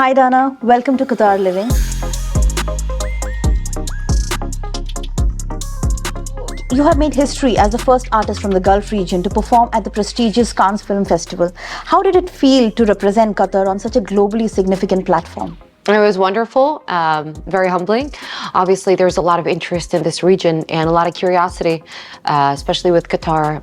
Hi Dana, welcome to Qatar Living. You have made history as the first artist from the Gulf region to perform at the prestigious Cannes Film Festival. How did it feel to represent Qatar on such a globally significant platform? It was wonderful, very humbling. Obviously, there's a lot of interest in this region and a lot of curiosity, especially with Qatar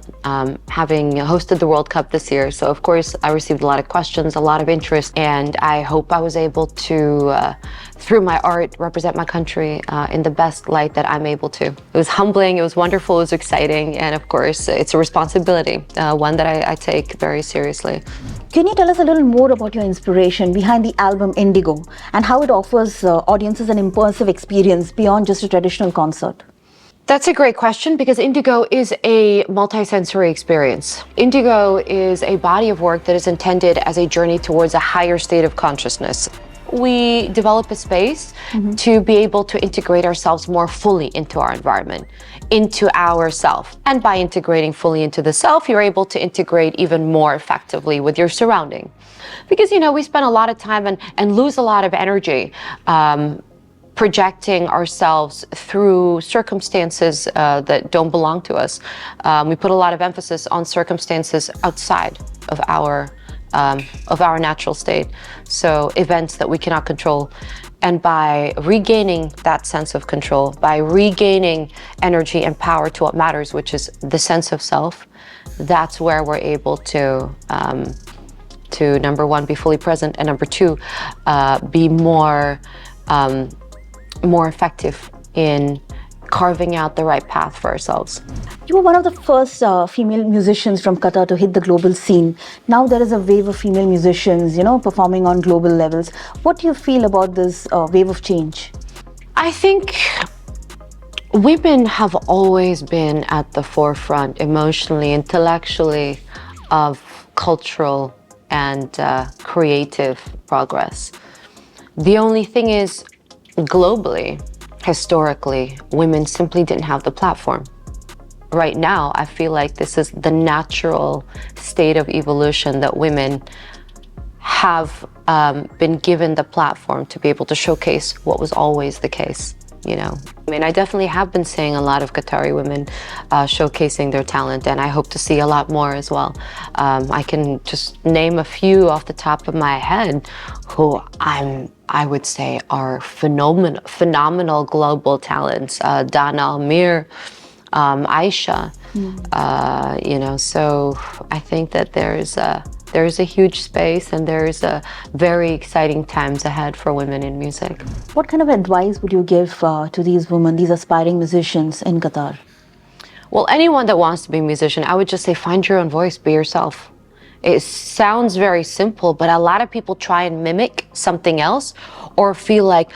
having hosted the World Cup this year. So, of course, I received a lot of questions, a lot of interest, and I hope I was able to, through my art, represent my country in the best light that I'm able to. It was humbling, it was wonderful, it was exciting, and of course, it's a responsibility, one that I take very seriously. Can you tell us a little more about your inspiration behind the album Indigo and how it offers audiences an immersive experience beyond just a traditional concert? That's a great question because Indigo is a multisensory experience. Indigo is a body of work that is intended as a journey towards a higher state of consciousness. We develop a space to be able to integrate ourselves more fully into our environment, into ourself. And by integrating fully into the self, you're able to integrate even more effectively with your surrounding. Because, you know, we spend a lot of time and lose a lot of energy projecting ourselves through circumstances that don't belong to us. We put a lot of emphasis on circumstances outside of our natural state, so events that we cannot control. And by regaining that sense of control, by regaining energy and power to what matters, which is the sense of self, that's where we're able to number one, be fully present, and number two, be more effective in carving out the right path for ourselves. You were one of the first female musicians from Qatar to hit the global scene. Now there is a wave of female musicians, you know, performing on global levels. What do you feel about this wave of change? I think women have always been at the forefront emotionally, intellectually of cultural and creative progress. The only thing is, globally, historically, women simply didn't have the platform. Right now, I feel like this is the natural state of evolution that women have been given the platform to be able to showcase what was always the case, you know. I mean, I definitely have been seeing a lot of Qatari women showcasing their talent, and I hope to see a lot more as well. I can just name a few off the top of my head who I would say are phenomenal global talents. Dana Aisha, you know, so I think that there's a huge space and there's a very exciting times ahead for women in music. What kind of advice would you give to these women, these aspiring musicians in Qatar? Well, anyone that wants to be a musician, I would just say find your own voice, be yourself. It sounds very simple, but a lot of people try and mimic something else or feel like,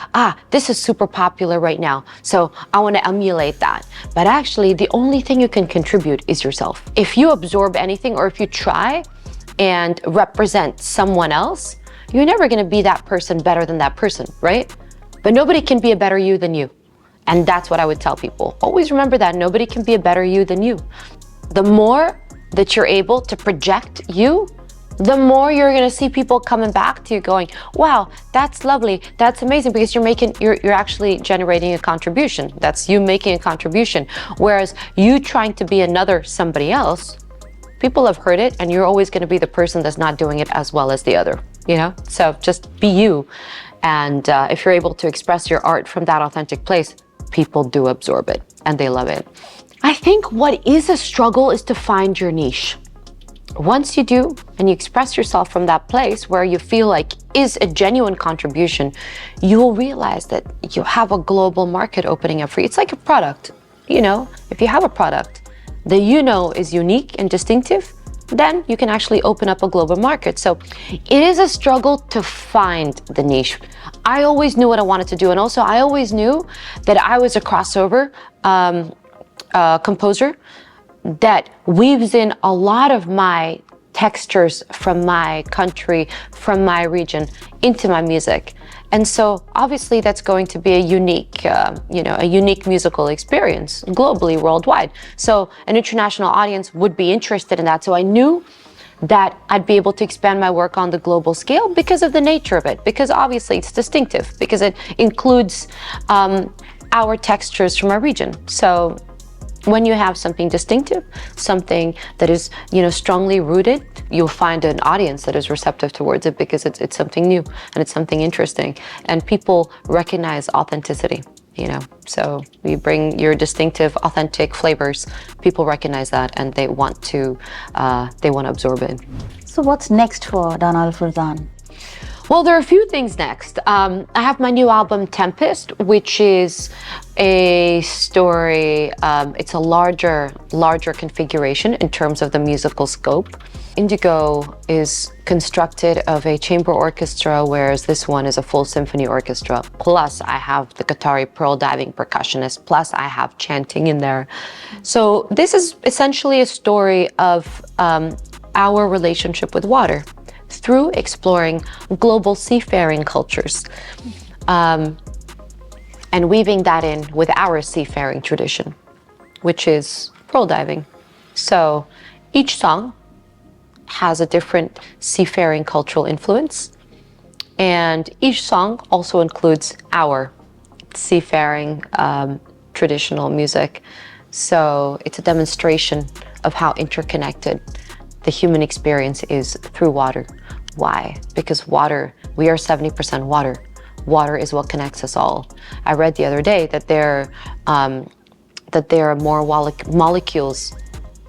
this is super popular right now, so I want to emulate that. But actually, the only thing you can contribute is yourself. If you absorb anything or if you try and represent someone else, you're never going to be that person better than that person, right? But nobody can be a better you than you. And that's what I would tell people. Always remember that nobody can be a better you than you. The more that you're able to project you, the more you're going to see people coming back to you going, wow, that's lovely, that's amazing, because you're actually generating a contribution. That's you making a contribution. Whereas you trying to be another somebody else, people have heard it, and you're always going to be the person that's not doing it as well as the other, you know? So just be you. And if you're able to express your art from that authentic place, people do absorb it and they love it. I think what is a struggle is to find your niche. Once you do, and you express yourself from that place where you feel like is a genuine contribution, you will realize that you have a global market opening up for you. It's like a product, you know, if you have a product that you know is unique and distinctive, then you can actually open up a global market. So it is a struggle to find the niche. I always knew what I wanted to do. And also I always knew that I was a crossover composer that weaves in a lot of my textures from my country, from my region into my music. And so obviously that's going to be a unique, a unique musical experience globally, worldwide. So an international audience would be interested in that. So I knew that I'd be able to expand my work on the global scale because of the nature of it, because obviously it's distinctive, because it includes our textures from our region. So when you have something distinctive, something that is, strongly rooted, you'll find an audience that is receptive towards it because it's something new and it's something interesting, and people recognize authenticity. So you bring your distinctive, authentic flavors. People recognize that, and they want to absorb it. So what's next for Dana Al Fardan? Well, there are a few things next. I have my new album, Tempest, which is a story. It's a larger configuration in terms of the musical scope. Indigo is constructed of a chamber orchestra, whereas this one is a full symphony orchestra. Plus, I have the Qatari pearl diving percussionist. Plus, I have chanting in there. So this is essentially a story of our relationship with water through exploring global seafaring cultures, and weaving that in with our seafaring tradition, which is pearl diving. So each song has a different seafaring cultural influence, and each song also includes our seafaring traditional music. So it's a demonstration of how interconnected the human experience is through water. Why? Because water, we are 70% water. Water is what connects us all. I read the other day that there are more molecules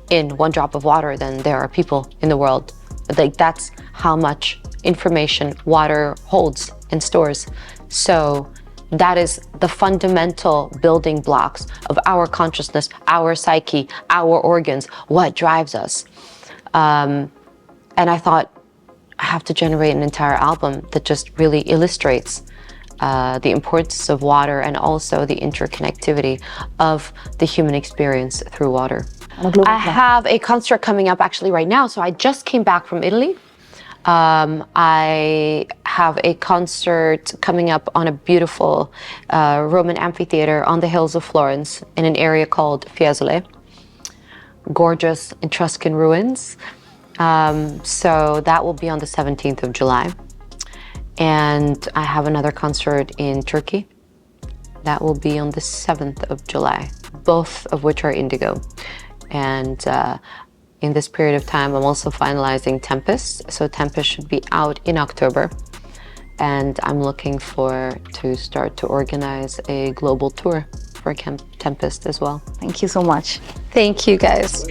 in one drop of water than there are people in the world. Like, that's how much information water holds and stores. So that is the fundamental building blocks of our consciousness, our psyche, our organs, what drives us. And I thought, I have to generate an entire album that just really illustrates the importance of water and also the interconnectivity of the human experience through water. I have a concert coming up actually right now. So I just came back from Italy. I have a concert coming up on a beautiful Roman amphitheater on the hills of Florence in an area called Fiesole. Gorgeous Etruscan ruins. So that will be on the 17th of July. And I have another concert in Turkey. That will be on the 7th of July, both of which are Indigo. And in this period of time, I'm also finalizing Tempest. So Tempest should be out in October. And I'm looking to start to organize a global tour for Tempest as well. Thank you so much. Thank you, guys.